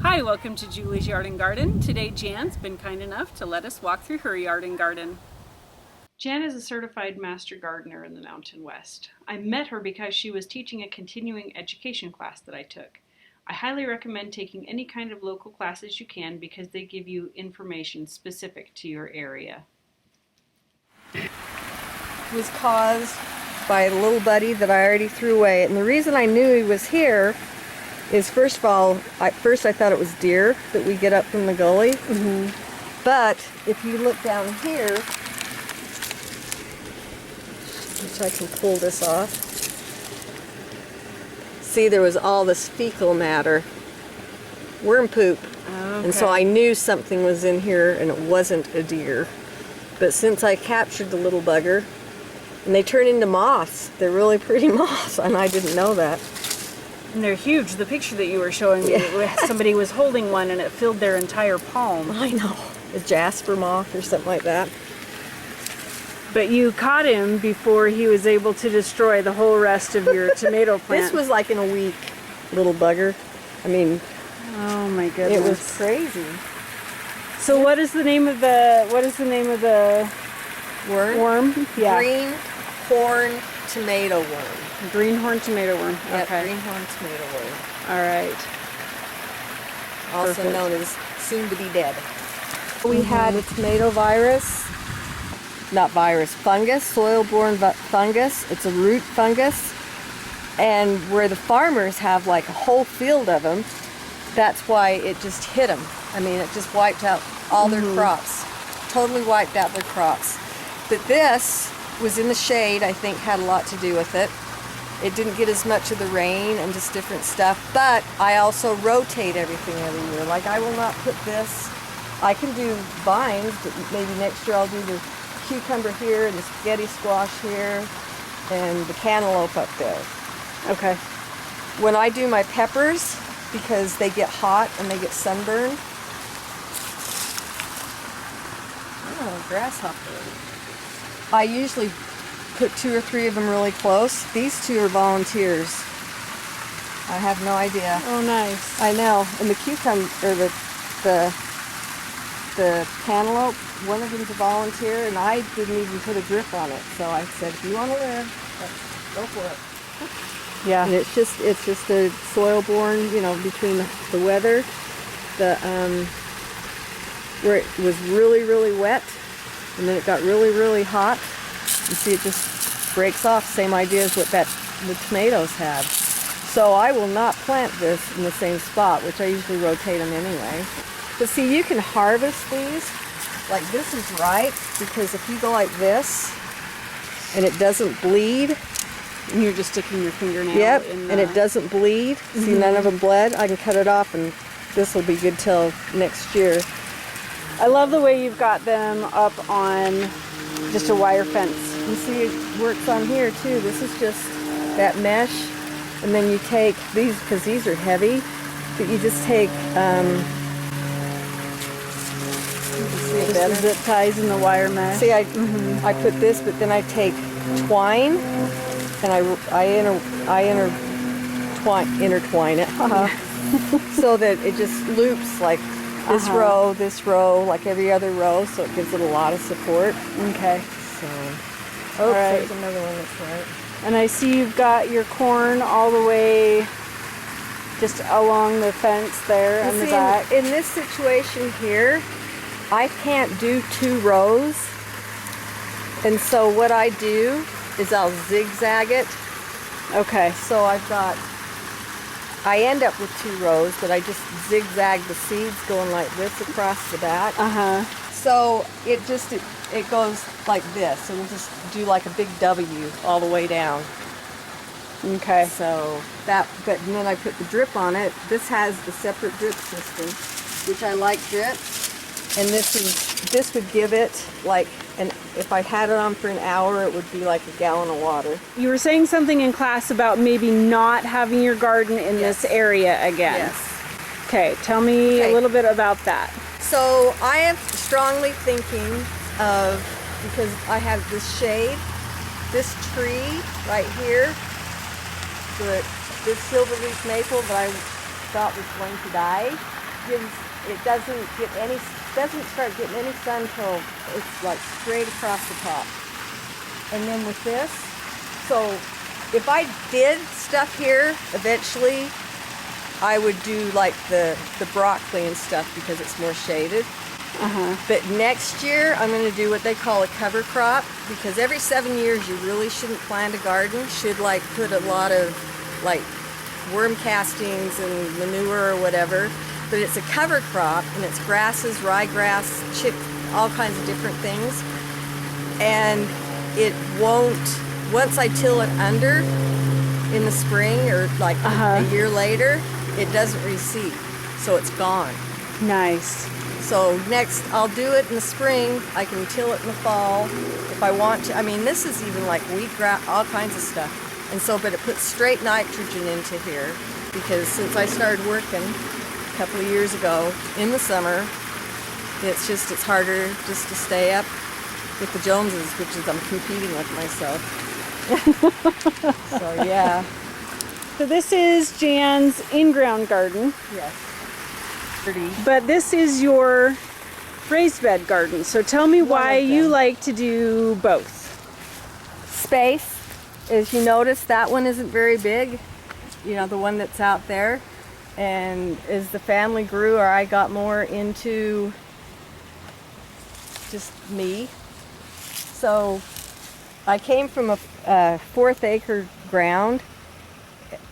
Hi, welcome to Julie's Yard and Garden. Today Jan's been kind enough to let us walk through her yard and garden. Jan is a certified master gardener in the Mountain West. I met her because she was teaching a continuing education class that I took. I highly recommend taking any kind of local classes you can because they give you information specific to your area. It was caused by a little buddy that I already threw away. And the reason I knew he was here is, first of all, I thought it was deer that we get up from the gully. But if you look down here, which I can pull this off, see there was all this fecal matter, worm poop. Okay. And so I knew something was in here and it wasn't a deer. But since I captured the little bugger, and they turn into moths, they're really pretty moths, and I didn't know that. And they're huge. The picture that you were showing me, somebody was holding one and it filled their entire palm. I know. A jasper moth or something like that. But you caught him before he was able to destroy the whole rest of your tomato plant. This was like in a week, little bugger. I mean, oh my goodness. it was crazy. So what is the name of the worm? Yeah. Greenhorn tomato worm. Greenhorn tomato worm. Yep, Okay. greenhorn tomato worm. All right. Also Perfect. known as soon to be dead. We had a tomato virus. Not virus, fungus, soil-borne fungus. It's a root fungus. And where the farmers have like a whole field of them, that's why it just hit them. I mean, it just wiped out all their crops. Totally wiped out their crops. But this was in the shade, I think had a lot to do with it. It didn't get as much of the rain and just different stuff. But I also rotate everything every year. Like I will not put this, I can do vines, but maybe next year I'll do the cucumber here and the spaghetti squash here and the cantaloupe up there. Okay. When I do my peppers, because they get hot and they get sunburned. Oh, grasshopper. I usually put 2 or 3 of them really close. These 2 are volunteers. I have no idea. Oh, nice. I know. And the cucumber, or the cantaloupe, one of them's a volunteer, and I didn't even put a drip on it. So I said, if you want to live, go for it. Yeah. And it's just a soil-borne, between the weather, where it was really, really wet, and then it got really, really hot. You see, it just breaks off. Same idea as what the tomatoes had. So I will not plant this in the same spot, which I usually rotate them anyway. But see, you can harvest these. Like this is right, because if you go like this, and it doesn't bleed. And you're just sticking your fingernail Yep, in and it doesn't bleed. See, none of them bled. I can cut it off, and this will be good till next year. I love the way you've got them up on just a wire fence. You see, it works on here too. This is just that mesh, and then you take these, because these are heavy, but you just take, Just the zip ties in the wire mesh. see, I put this, but then I take twine, and I intertwine it, so that it just loops like this row, like every other row, so it gives it a lot of support. Okay. So, All right. there's another one that's right. And I see you've got your corn all the way just along the fence there on the back. In this situation here, I can't do 2 rows, and so what I do is I'll zigzag it. Okay. So I end up with 2 rows, but I just zigzag the seeds going like this across the back. So it goes like this, and we'll just do like a big W all the way down. Okay. So and then I put the drip on it. This has the separate drip system, which I like drip, and this would give it like if I had it on for an hour, it would be like a gallon of water. You were saying something in class about maybe not having your garden in this area again. Yes. Okay, tell me a little bit about that. So I am strongly thinking of, because I have this shade, this tree right here, this silverleaf maple that I thought was going to die. doesn't start getting any sun till it's like straight across the top. And then with this, so if I did stuff here eventually, I would do like the broccoli and stuff because it's more shaded. But next year I'm going to do what they call a cover crop, because every 7 years you really shouldn't plant a garden. Should like put a lot of like worm castings and manure or whatever. But it's a cover crop, and it's grasses, ryegrass, chick, all kinds of different things. And it won't, once I till it under in the spring or like a year later, it doesn't reseed, so it's gone. Nice. So next, I'll do it in the spring. I can till it in the fall if I want to. I mean, this is even like wheatgrass, all kinds of stuff. And so, but it puts straight nitrogen into here, because since I started working a couple of years ago in the summer, it's harder just to stay up with the Joneses, which is I'm competing with myself. So yeah. So this is Jan's in-ground garden. Yes. Pretty. But this is your raised bed garden. So tell me why you like to do both. Space. As you notice, that one isn't very big. You know, the one that's out there. And as the family grew, or I got more into just me. So I came from a 4th acre ground,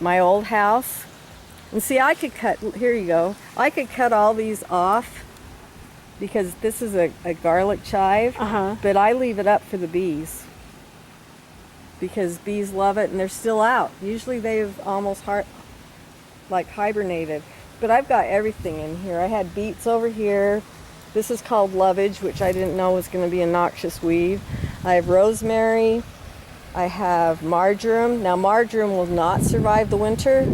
my old house. And see, I could cut, here you go, I could cut all these off because this is a garlic chive, but I leave it up for the bees because bees love it and they're still out. Usually they've almost hibernated, but I've got everything in here. I had beets over here. This is called lovage, which I didn't know was going to be a noxious weed. I have rosemary. I have marjoram. Now marjoram will not survive the winter,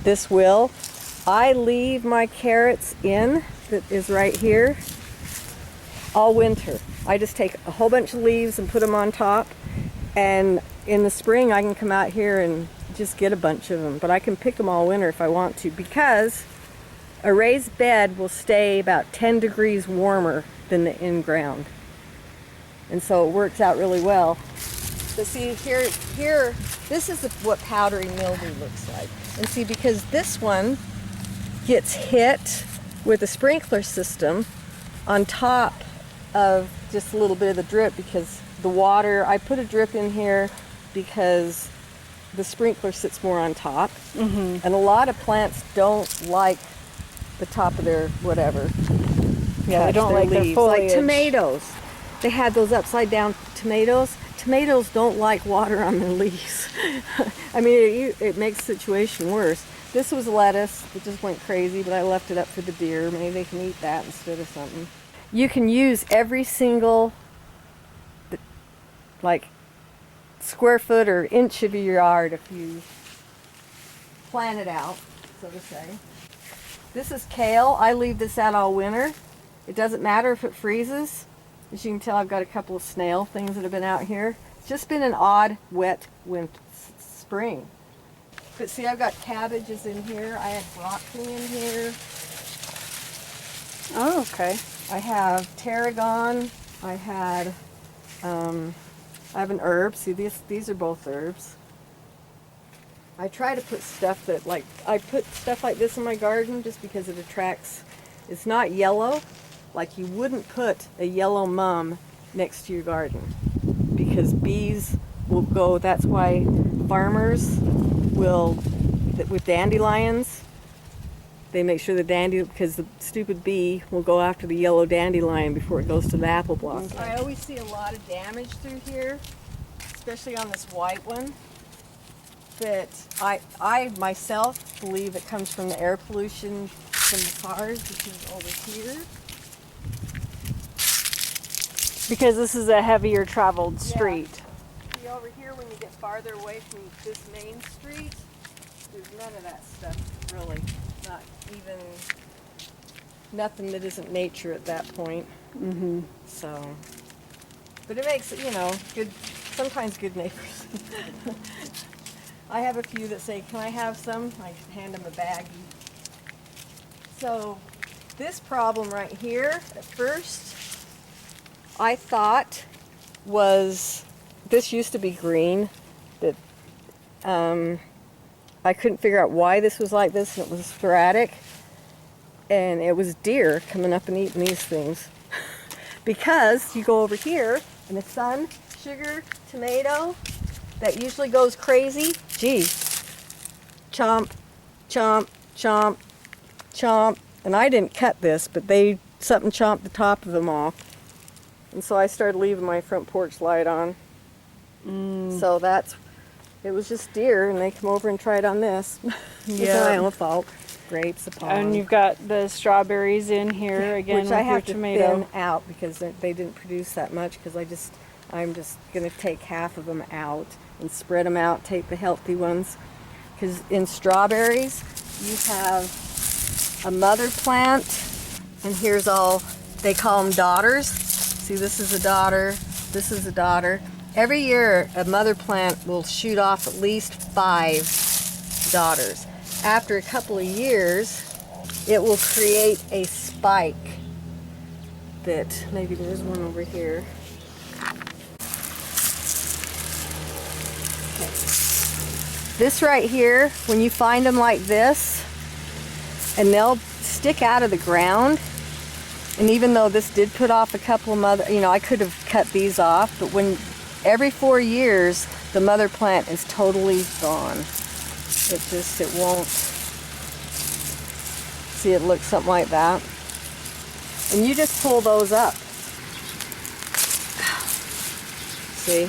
this will. I leave my carrots in, that is right here, all winter. I just take a whole bunch of leaves and put them on top, and in the spring I can come out here and just get a bunch of them, but I can pick them all winter if I want to, because a raised bed will stay about 10 degrees warmer than the in-ground. And so it works out really well. But see, here, this is what powdery mildew looks like. And see, because this one gets hit with a sprinkler system on top of just a little bit of the drip, because the water, I put a drip in here because the sprinkler sits more on top. And a lot of plants don't like the top of their whatever. Yeah, they don't like their foliage. Like tomatoes. They had those upside down tomatoes. Tomatoes don't like water on their leaves. I mean, it makes the situation worse. This was lettuce. It just went crazy, but I left it up for the deer. Maybe they can eat that instead of something. You can use every single, like, square foot or inch of your yard if you plan it out, so to say. This is kale. I leave this out all winter. It doesn't matter if it freezes. As you can tell, I've got a couple of snail things that have been out here. It's just been an odd, wet spring. But see, I've got cabbages in here. I had broccoli in here. Oh, okay. I have tarragon. I have an herb. See, these are both herbs. I try to put stuff that, like, I put stuff like this in my garden just because it attracts. It's not yellow. Like, you wouldn't put a yellow mum next to your garden because bees will go. That's why farmers will, with dandelions, they make sure because the stupid bee will go after the yellow dandelion before it goes to the apple blossom. I always see a lot of damage through here, especially on this white one. But I myself believe it comes from the air pollution from the cars, which is over here. Because this is a heavier traveled street. Yeah. See, over here, when you get farther away from this main street, there's none of that stuff, really. Not even, nothing that isn't nature at that point. So, but it makes, good, sometimes good neighbors. I have a few that say, can I have some? I hand them a baggie. So this problem right here, at first, I thought was, this used to be green, but I couldn't figure out why this was like this, and it was sporadic. And it was deer coming up and eating these things. Because you go over here, and the sun sugar tomato that usually goes crazy, gee, chomp, chomp, chomp, chomp. And I didn't cut this, but something chomped the top of them all. And so I started leaving my front porch light on. So it was just deer, and they come over and tried on this. It's my own fault. Grapes upon. And you've got the strawberries in here again, which I with your have to tomato. thin out because they didn't produce that much. Because I'm just gonna take half of them out and spread them out. Take the healthy ones. Because in strawberries, you have a mother plant, and here's all they call them daughters. See, this is a daughter. This is a daughter. Every year, a mother plant will shoot off at least 5 daughters. After a couple of years, it will create a spike that, maybe there's one over here. Okay. This right here, when you find them like this, and they'll stick out of the ground, and even though this did put off a couple of I could have cut these off, but every 4 years, the mother plant is totally gone. It won't. See, it looks something like that. And you just pull those up. See?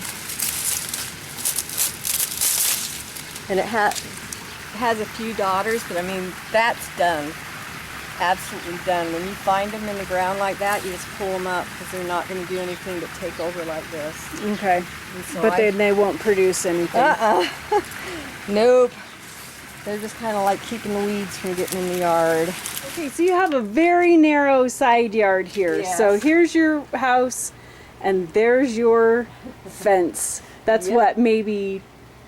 And it has a few daughters, but I mean, that's done. Absolutely done. When you find them in the ground like that, you just pull them up because they're not going to do anything but take over like this. Okay. So But they won't produce anything. Nope. They're just kind of like keeping the weeds from getting in the yard. Okay, so you have a very narrow side yard here. Yes. So here's your house, and there's your fence. That's Yep. what, maybe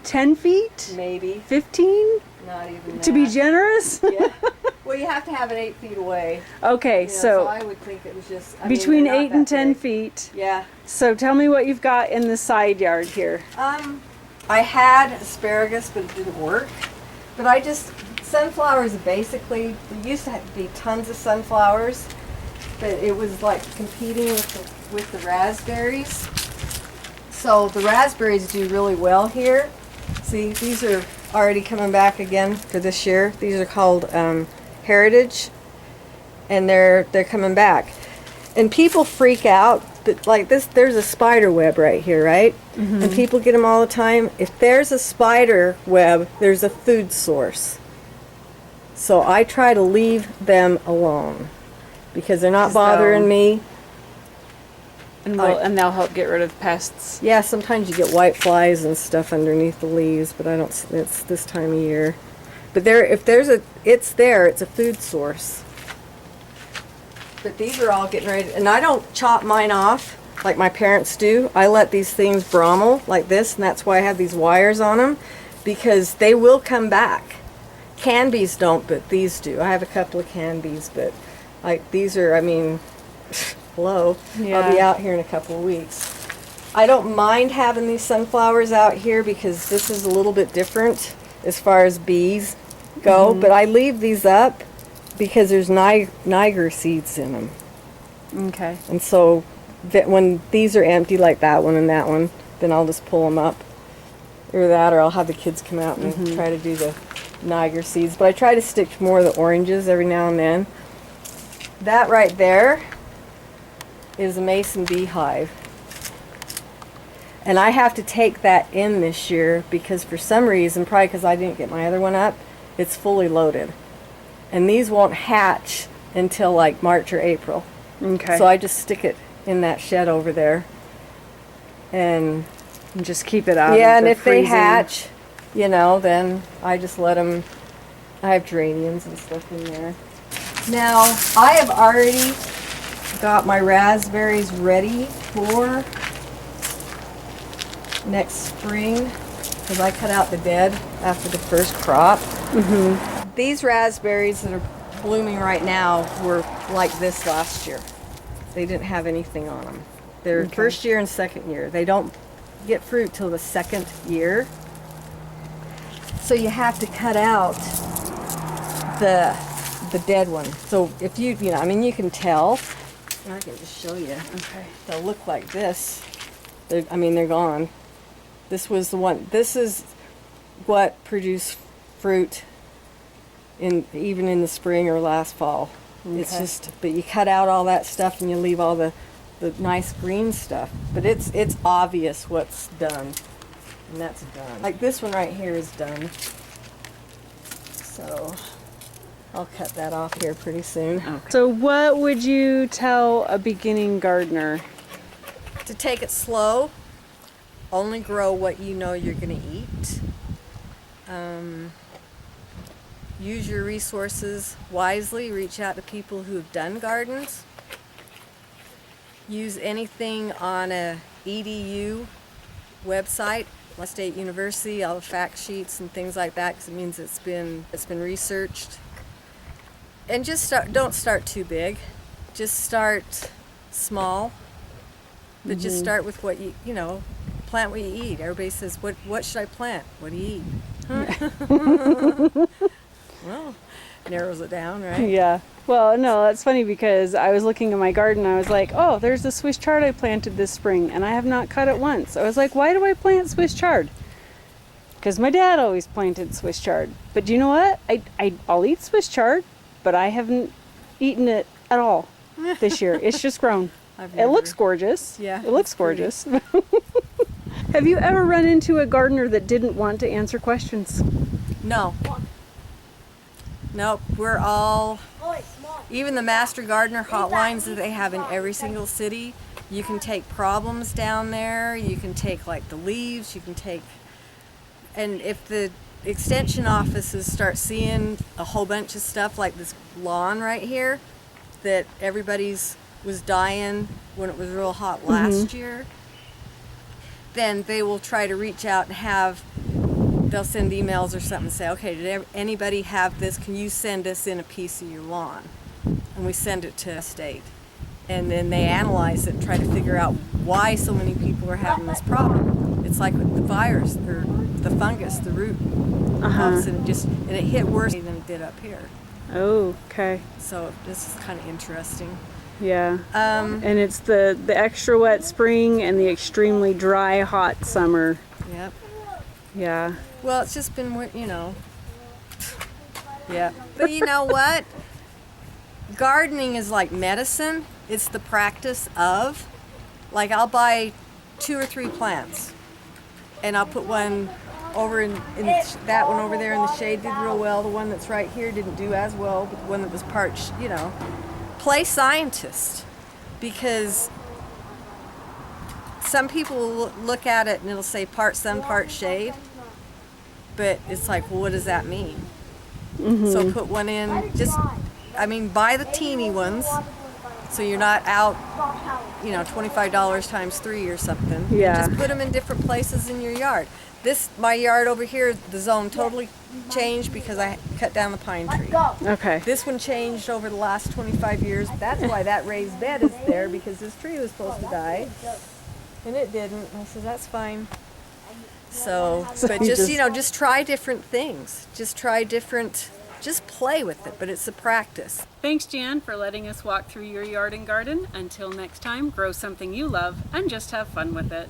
10 feet? Maybe. 15? Not even that. To be generous? Yeah. Well, you have to have it 8 feet away. Okay, You know, so I would think it was just between they're not 8 and that 10 big. feet. Yeah. So tell me what you've got in the side yard here. I had asparagus, but it didn't work. But sunflowers basically, there used to be tons of sunflowers, but it was like competing with the raspberries. So the raspberries do really well here. See, these are already coming back again for this year. These are called Heritage, and they're coming back. And people freak out, but like this, there's a spider web right here, right? Mm-hmm. And people get them all the time. If there's a spider web, there's a food source. So I try to leave them alone because they're not bothering me. And they'll help get rid of pests. Yeah, sometimes you get white flies and stuff underneath the leaves, but it's this time of year. But it's a food source. But these are all getting ready, and I don't chop mine off like my parents do. I let these things brommel like this, and that's why I have these wires on them, because they will come back. Canbies don't, but these do. I have a couple of canbies, but like these are, hello. Yeah. I'll be out here in a couple of weeks. I don't mind having these sunflowers out here because this is a little bit different as far as bees go, but I leave these up because there's Niger seeds in them. Okay. And so when these are empty like that one and that one, then I'll just pull them up. Or that, or I'll have the kids come out and try to do the Niger seeds. But I try to stick to more of the oranges every now and then. That right there is a mason beehive. And I have to take that in this year because for some reason, probably because I didn't get my other one up, it's fully loaded. And these won't hatch until like March or April. Okay. So I just stick it in that shed over there. And just keep it out. yeah, of and the if freezing. they hatch, then I just let them. I have geraniums and stuff in there. Now, I have already got my raspberries ready for next spring because I cut out the dead after the first crop. These raspberries that are blooming right now were like this last year. They didn't have anything on them. They're Okay. first year and second year. They don't get fruit till the second year. So you have to cut out the dead one. So if you know, I mean, you can tell. I can just show you. Okay. They'll look like this. I mean, they're gone. This was the one. This is what produced fruit even in the spring or last fall. It's Okay. just, but you cut out all that stuff and you leave all the nice green stuff. But it's obvious what's done, and that's done. Like this one right here is done. So I'll cut that off here pretty soon. Okay. So what would you tell a beginning gardener? To take it slow, only grow what you know you're going to eat. Use your resources wisely. Reach out to people who have done gardens. Use anything on a EDU website, West State University, all the fact sheets and things like that, because it means it's been researched. And just don't start too big. Just start small. But just start with what you know, plant what you eat. Everybody says, what should I plant? What do you eat? Well, narrows it down, right? Yeah. Well, no, that's funny because I was looking at my garden. I was like, oh, there's the Swiss chard I planted this spring, and I have not cut it once. I was like, why do I plant Swiss chard? Because my dad always planted Swiss chard. But do you know what? I'll eat Swiss chard, but I haven't eaten it at all this year. It's just grown. It looks gorgeous. Yeah, It looks it's pretty. gorgeous. Have you ever run into a gardener that didn't want to answer questions? No. Nope, we're all, even the Master Gardener hotlines that they have in every single city, you can take problems down there, you can take like the leaves, you can take, and if the extension offices start seeing a whole bunch of stuff like this lawn right here, that everybody's was dying when it was real hot last year, then they will try to reach out and they'll send emails or something and say, okay, did anybody have this? Can you send us in a piece of your lawn? And we send it to a state. And then they analyze it and try to figure out why so many people are having this problem. It's like with the virus or the fungus, the root. All of a sudden and it hit worse than it did up here. Oh, okay. So this is kind of interesting. Yeah. And it's the extra wet spring and the extremely dry, hot summer. Yep. Yeah. Well, it's just been, you know, yeah. But you know what? Gardening is like medicine. It's the practice of, like I'll buy 2 or 3 plants and I'll put one over in that one over there in the shade did real well. The one that's right here didn't do as well, but the one that was part, you know, play scientist, because some people will look at it and it'll say part sun, part shade, but it's like, well, what does that mean? So put one in, buy the teeny ones, so you're not out, you know, $25 times 3 or something. Yeah. Just put them in different places in your yard. My yard over here, the zone totally changed because I cut down the pine tree. Okay. This one changed over the last 25 years. That's why that raised bed is there, because this tree was supposed to die. And it didn't. I said, that's fine. So, but just try different things. Just play with it, but it's a practice. Thanks, Jan, for letting us walk through your yard and garden. Until next time, grow something you love and just have fun with it.